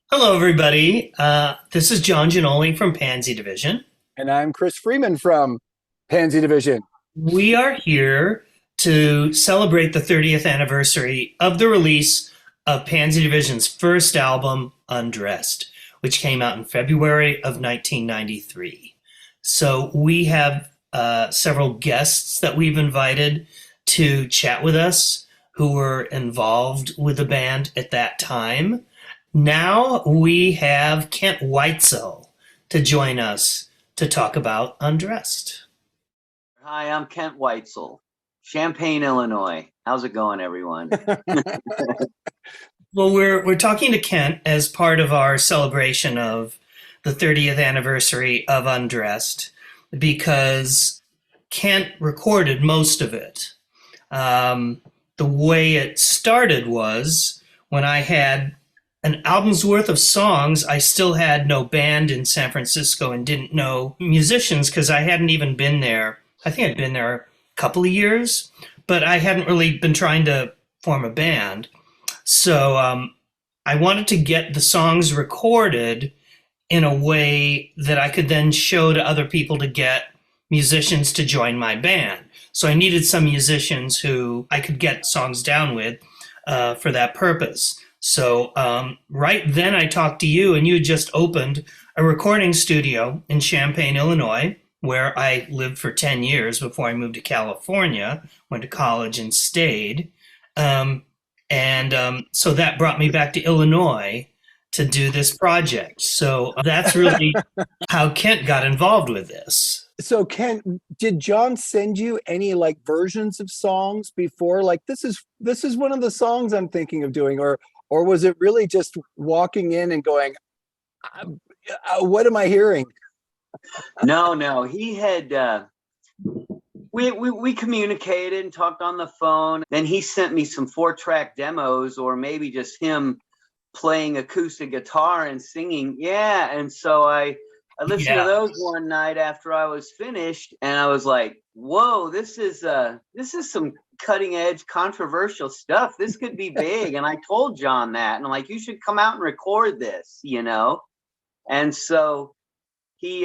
Hello, everybody. This is John Ginoli from Pansy Division. And I'm Chris Freeman from Pansy Division. We are here to celebrate the 30th anniversary of the release of Pansy Division's first album, Undressed, which came out in February of 1993. So we have several guests that we've invited to chat with us who were involved with the band at that time. Now we have Kent Whitesell to join us to talk about Undressed. Hi, I'm Kent Whitesell, Champaign, Illinois. How's it going, everyone? Well, we're talking to Kent as part of our celebration of the 30th anniversary of Undressed because Kent recorded most of it. The way it started was when I had an album's worth of songs. I still had no band in San Francisco and didn't know musicians because I hadn't even been there. I think I'd been there a couple of years, but I hadn't really been trying to form a band. So I wanted to get the songs recorded in a way that I could then show to other people to get musicians to join my band. So I needed some musicians who I could get songs down with for that purpose. So right then I talked to you, and you had just opened a recording studio in Champaign, Illinois, where I lived for 10 years before I moved to California, went to college and stayed. So that brought me back to Illinois to do this project. So that's really how Kent got involved with this. So Ken, did John send you any like versions of songs before? Like this is one of the songs I'm thinking of doing, or was it really just walking in and going, what am I hearing? No. He had we communicated and talked on the phone. Then he sent me some 4-track demos, or maybe just him playing acoustic guitar and singing. Yeah, and so I listened to those one night after I was finished, and I was like, "Whoa, this is some cutting edge, controversial stuff. This could be big." And I told John that, and I'm like, "You should come out and record this," And so he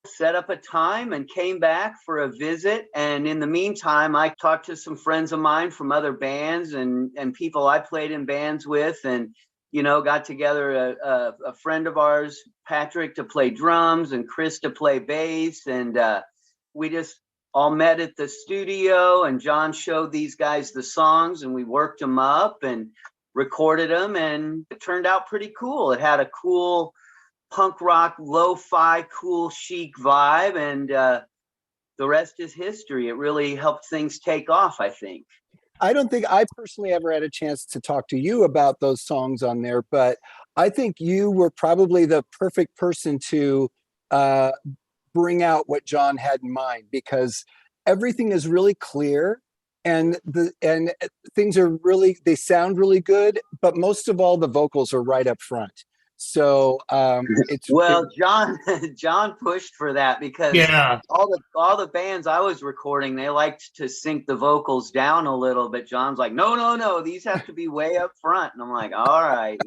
set up a time and came back for a visit. And in the meantime, I talked to some friends of mine from other bands and people I played in bands with, and got together a friend of ours, Patrick, to play drums and Chris to play bass. And we just all met at the studio, and John showed these guys the songs, and we worked them up and recorded them, and it turned out pretty cool. It had a cool punk rock, lo-fi, cool, chic vibe, and the rest is history. It really helped things take off, I think. I don't think I personally ever had a chance to talk to you about those songs on there, but I think you were probably the perfect person to bring out what John had in mind, because everything is really clear and things are really, they sound really good, but most of all, the vocals are right up front. So John pushed for that, because all the bands I was recording, they liked to sync the vocals down a little, but John's like, no, these have to be way up front. And I'm like, all right.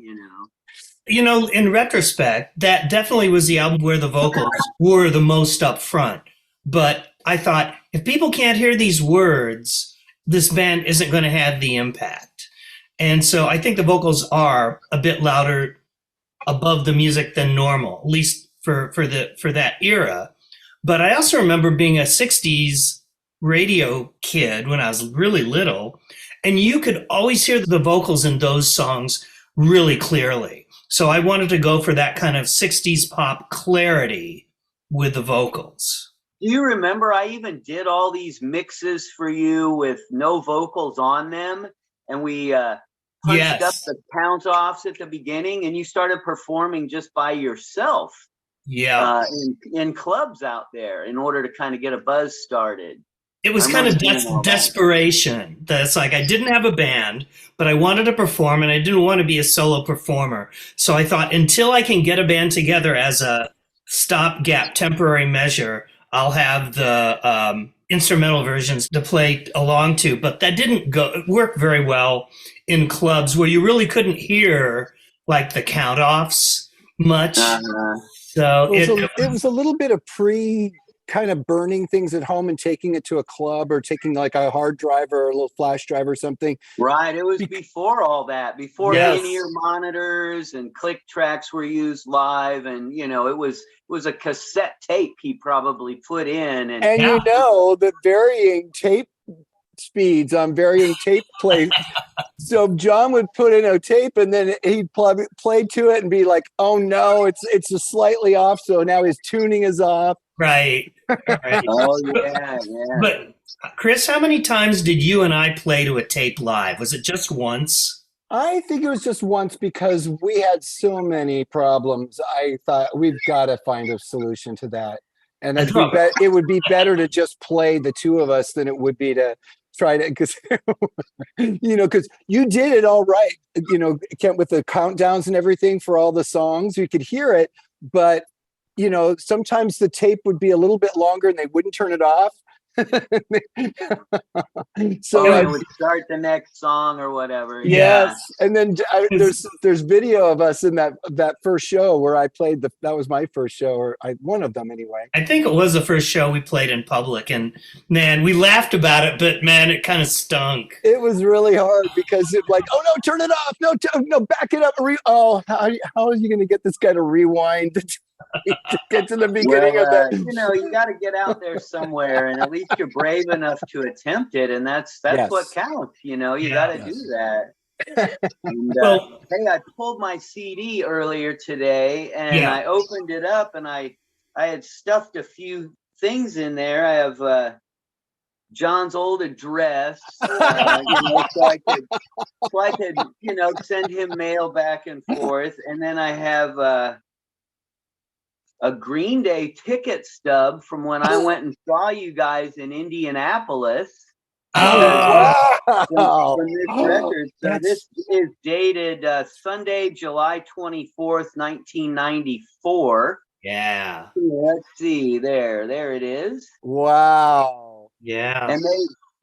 In retrospect, that definitely was the album where the vocals were the most up front. But I thought, if people can't hear these words, this band isn't going to have the impact. And so I think the vocals are a bit louder above the music than normal, at least for that era. But I also remember being a 60s radio kid when I was really little, and you could always hear the vocals in those songs really clearly. So I wanted to go for that kind of 60s pop clarity with the vocals. Do you remember I even did all these mixes for you with no vocals on them? And we punched up the count offs at the beginning, and you started performing just by yourself in clubs out there in order to kind of get a buzz started. It was kind of desperation. That's like, I didn't have a band, but I wanted to perform, and I didn't want to be a solo performer. So I thought, until I can get a band together as a stopgap temporary measure, I'll have the instrumental versions to play along to. But that didn't work very well in clubs where you really couldn't hear like the count-offs much. Uh-huh. So It was a little bit of kind of burning things at home and taking it to a club, or taking like a hard drive or a little flash drive or something. Right. It was before all that, before Yes. linear monitors and click tracks were used live. And, it was a cassette tape he probably put in. And And Yeah. the varying tape speeds on varying tape plays. So John would put in a tape, and then he'd play to it and be like, "Oh no, it's just slightly off." So now his tuning is off. right. oh yeah. But Chris, how many times did you and I play to a tape live? Was it just once? I think it was just once, because we had so many problems. I thought we've got to find a solution to that. And it would be better to just play the two of us than it would be to try to, because because you did it all right, Kent, with the countdowns and everything for all the songs. You could hear it, but sometimes the tape would be a little bit longer and they wouldn't turn it off. So it would start the next song or whatever. Yes, and then there's video of us in that first show where I played that was my first show, or one of them anyway. I think it was the first show we played in public, and man, we laughed about it, but man, it kind of stunk. It was really hard, because it's like, oh no, turn it off, no, back it up. How are you going to get this guy to rewind to get to the beginning of that? You got to get out there somewhere, and at least you're brave enough to attempt it, and that's Yes. what counts. You got to do that. And, Well, hey, I pulled my CD earlier today, and I opened it up, and I had stuffed a few things in there. I have John's old address, so I could send him mail back and forth, and then I have a Green Day ticket stub from when I went and saw you guys in Indianapolis. Wow. From this record. So this is dated Sunday, July 24th, 1994. yeah. Let's see. There it is. Wow. Yeah. And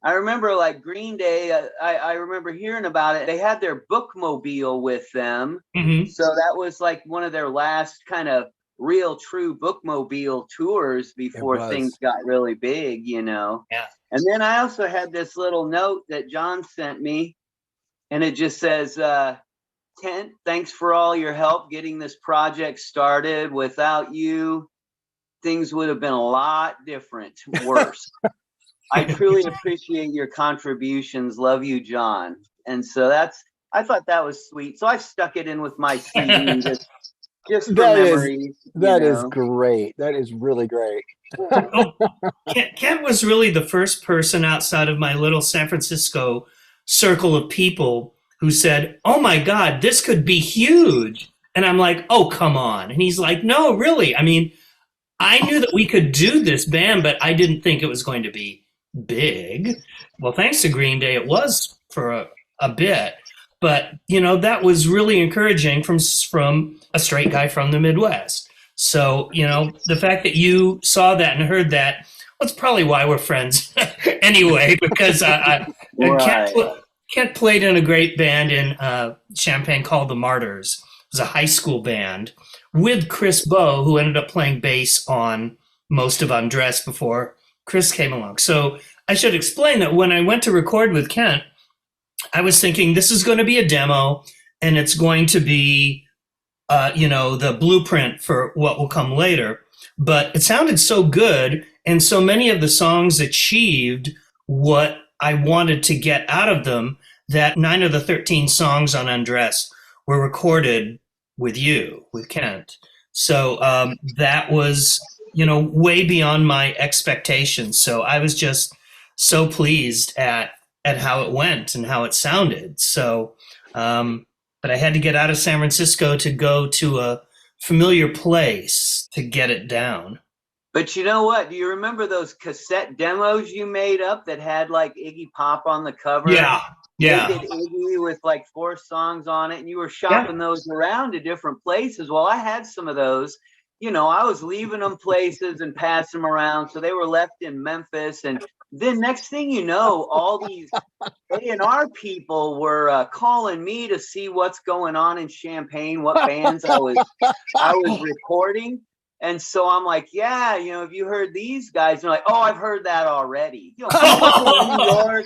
I remember, like, Green Day, I remember hearing about it. They had their bookmobile with them. Mhm. So that was like one of their last kind of real true bookmobile tours before things got really big, Yeah. And then I also had this little note that John sent me, and it just says, Kent, thanks for all your help getting this project started. Without you, things would have been a lot different, worse. I truly appreciate your contributions. Love you, John. And so I thought that was sweet. So I stuck it in with my CD just for memories. That is great. That is really great. Kent was really the first person outside of my little San Francisco circle of people who said, "Oh my God, this could be huge." And I'm like, "Oh, come on." And he's like, "No, really. I mean, I knew that we could do this band, but I didn't think it was going to be big." Well, thanks to Green Day, it was for a bit. But, that was really encouraging from a straight guy from the Midwest. So, the fact that you saw that and heard that, well, that's probably why we're friends anyway, because Kent played in a great band in Champaign called the Martyrs. It was a high school band with Chris Bowe, who ended up playing bass on most of Undressed before Chris came along. So I should explain that when I went to record with Kent, I was thinking this is going to be a demo, and it's going to be the blueprint for what will come later. But it sounded so good, and so many of the songs achieved what I wanted to get out of them, that 9 of the 13 songs on Undressed were recorded with Kent. So that was, way beyond my expectations. So I was just so pleased at how it went and how it sounded. So, but I had to get out of San Francisco to go to a familiar place to get it down. But you know what? Do you remember those cassette demos you made up that had like Iggy Pop on the cover? Yeah. Yeah. They did Iggy with like 4 songs on it, and you were shopping those around to different places. Well, I had some of those. I was leaving them places and passing them around. So they were left in Memphis, and then next thing you know, all these A&R people were calling me to see what's going on in Champaign, what bands I was recording. And so I'm like, yeah, have you heard these guys? And they're like, oh, I've heard that already. New York,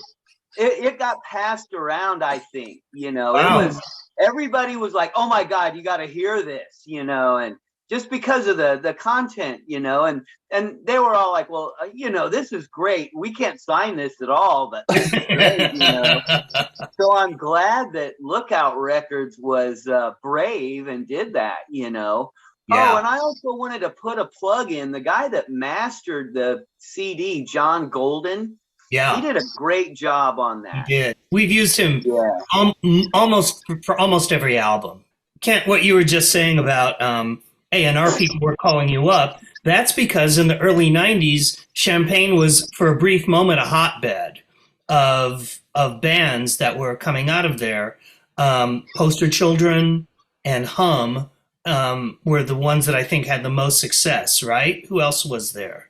it got passed around, I think. It was, everybody was like, oh my God, you got to hear this, and just because of the content, and they were all like, well, this is great. We can't sign this at all, but this is great, So I'm glad that Lookout Records was brave and did that, Yeah. Oh, and I also wanted to put a plug in. The guy that mastered the CD, John Golden, he did a great job on that. He did. We've used him almost for almost every album. Kent, what you were just saying about A&R people were calling you up, that's because in the early 90s, Champaign was, for a brief moment, a hotbed of bands that were coming out of there. Poster Children and Hum were the ones that I think had the most success, right? Who else was there?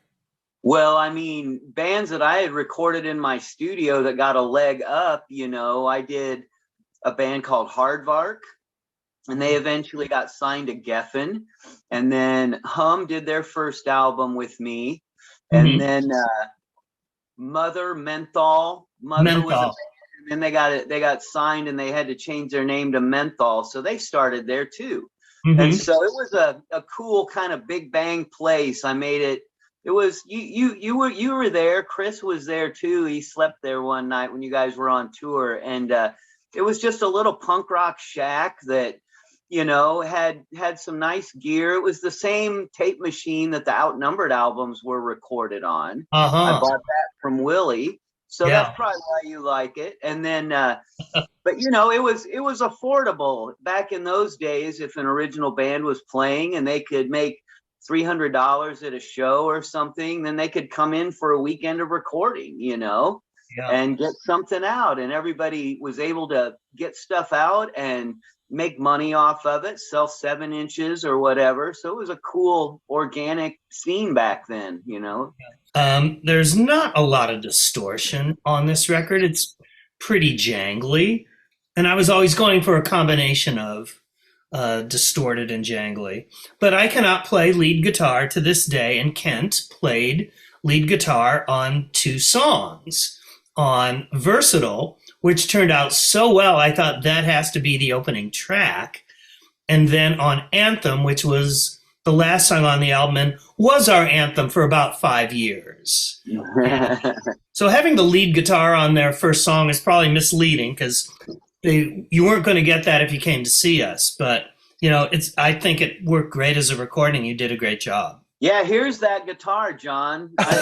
Well, I mean, bands that I had recorded in my studio that got a leg up, I did a band called Hardvark, and they eventually got signed to Geffen. And then Hum did their first album with me. And then Mother Menthol was a band, and then they got signed and they had to change their name to Menthol. So they started there too. And so it was a cool kind of big bang place. I made it. It was you were there. Chris was there too. He slept there one night when you guys were on tour, and it was just a little punk rock shack that had some nice gear. It was the same tape machine that the Outnumbered albums were recorded on. I bought that from Willie, so that's probably why you like it. And then, but it was affordable back in those days. If an original band was playing and they could make $300 at a show or something, then they could come in for a weekend of recording, and get something out. And everybody was able to get stuff out and make money off of it, sell 7 inches or whatever. So it was a cool organic scene back then, There's not a lot of distortion on this record. It's pretty jangly. And I was always going for a combination of distorted and jangly. But I cannot play lead guitar to this day, and Kent played lead guitar on 2 songs. On Versatile, which turned out so well, I thought that has to be the opening track. And then on Anthem, which was the last song on the album and was our anthem for about 5 years. So having the lead guitar on their first song is probably misleading because you weren't going to get that if you came to see us. But, I think it worked great as a recording. You did a great job. Yeah, here's that guitar, John. That's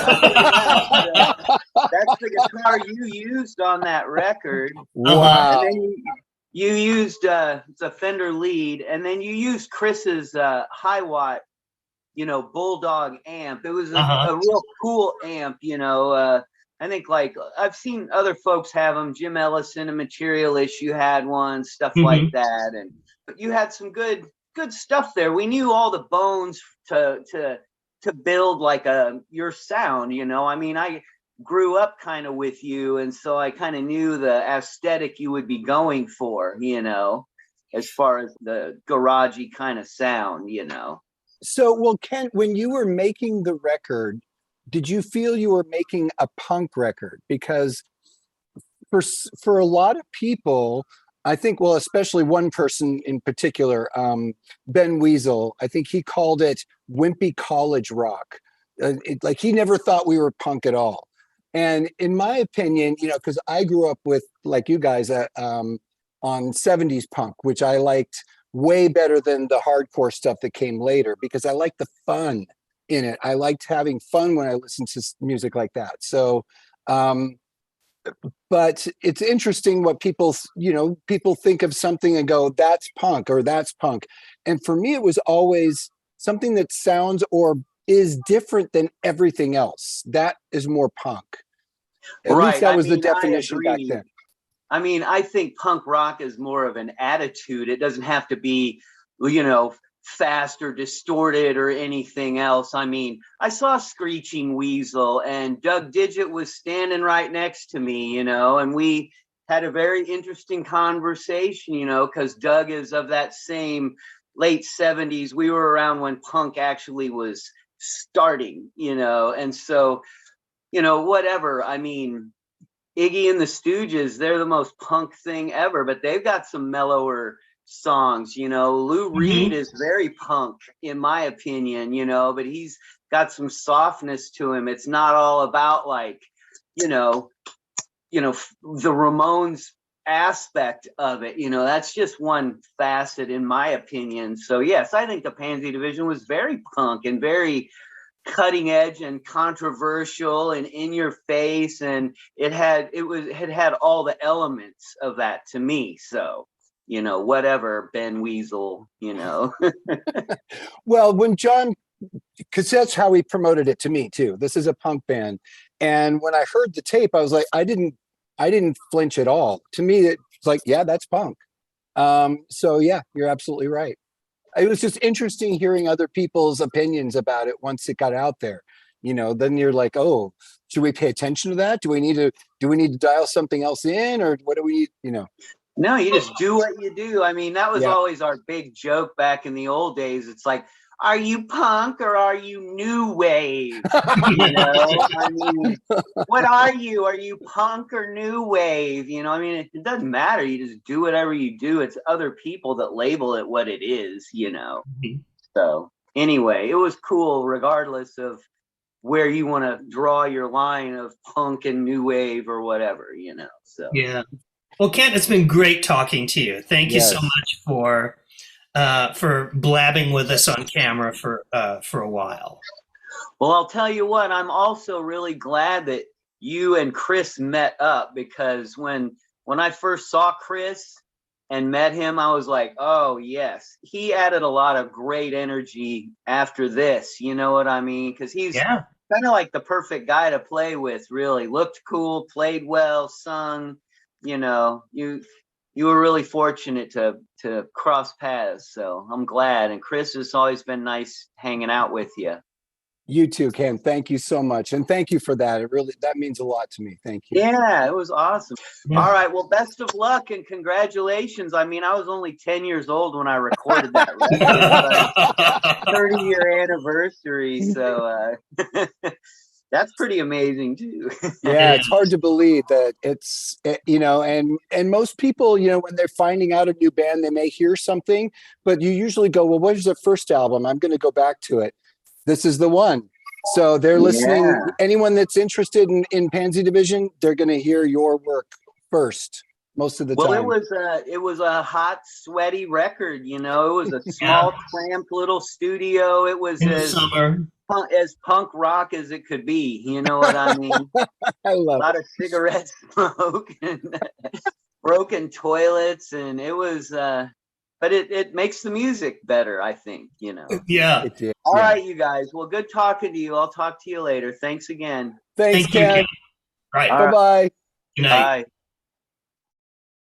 the guitar you used on that record. Wow. And then you used it's a Fender lead, and then you used Chris's high watt, Bulldog amp. It was a real cool amp, I think I've seen other folks have them. Jim Ellison and Material Issue had one, stuff like that. But you had some good stuff there. We knew all the bones to build your sound, I mean, I grew up kind of with you, and so I kind of knew the aesthetic you would be going for, as far as the garagey kind of sound, So, well, Kent, when you were making the record, did you feel you were making a punk record? Because for a lot of people, I think, well, especially one person in particular, Ben Weasel, I think he called it wimpy college rock. He never thought we were punk at all. And in my opinion, because I grew up with, like you guys, on 70s punk, which I liked way better than the hardcore stuff that came later, because I liked the fun in it. I liked having fun when I listened to music like that. So, but it's interesting what people think of something and go, that's punk or that's punk. And for me, it was always something that sounds or is different than everything else. That is more punk. At least that was the definition back then. I mean, I think punk rock is more of an attitude. It doesn't have to be, fast or distorted or anything else. I mean, I saw Screeching Weasel, and Doug Digit was standing right next to me, you know, and we had a very interesting conversation, you know, because Doug is of that same late 70s. We were around when punk actually was starting, you know, and so, you know, whatever. I mean, Iggy and the Stooges, they're the most punk thing ever, but they've got some mellower songs, you know. Lou Reed is very punk, in my opinion, you know, but he's got some softness to him. It's not all about like, you know, the Ramones aspect of it, you know. That's just one facet, in my opinion. So yes, I think the Pansy Division was very punk and very cutting edge and controversial and in your face, and it had all the elements of that to me. So, you know, whatever, Ben Weasel, you know. Well, when John, because that's how he promoted it to me too. This is a punk band, and when I heard the tape, I was like, I didn't flinch at all. To me, it's like, yeah, that's punk. So yeah, you're absolutely right. It was just interesting hearing other people's opinions about it once it got out there. You know, then you're like, oh, should we pay attention to that? Do we need to dial something else in, or what do we, you know? No, you just do what you do. I mean, that was Yeah. always our big joke back in the old days. It's like, are you punk or are you new wave? You know, I mean, what are you? Are you punk or new wave? You know, I mean, it doesn't matter. You just do whatever you do. It's other people that label it what it is, you know. So anyway, it was cool regardless of where you want to draw your line of punk and new wave or whatever, you know. So Yeah. Well, Kent, it's been great talking to you. Thank you so Yes. much for blabbing with us on camera for a while. well, I'll tell you what, I'm also really glad that you and Chris met up, because when I first saw Chris and met him, I was like, oh yes, he added a lot of great energy after this, you know what I mean? Because he's Yeah. kind of like the perfect guy to play with. Really looked cool, played well, sung, you know. You were really fortunate to cross paths, so I'm glad. And Chris has always been nice hanging out with you. You too, Ken. Thank you so much, and thank you for that. That means a lot to me. Thank you. Yeah, it was awesome. Yeah. All right, well, best of luck and congratulations. I mean, I was only 10 years old when I recorded that record. 30-year anniversary, so that's pretty amazing too. Yeah, it's hard to believe that you know, and most people, you know, when they're finding out a new band, they may hear something, but you usually go, well, what is their first album? I'm going to go back to it. This is the one. So they're listening. Yeah. Anyone that's interested in Pansy Division, they're going to hear your work first most of the Well, time. it was a hot, sweaty record. You know, it was a small, cramped little studio. It was In the summer. as punk rock as it could be. You know what I mean? I love A lot of cigarette smoke and broken toilets, and it was. But it makes the music better, I think. You know. Yeah. it. Did. All Yeah. right, you guys. Well, good talking to you. I'll talk to you later. Thanks again. Thanks, Thank you, Ken. Kent. Right. All right. Bye-bye. Good night. Bye.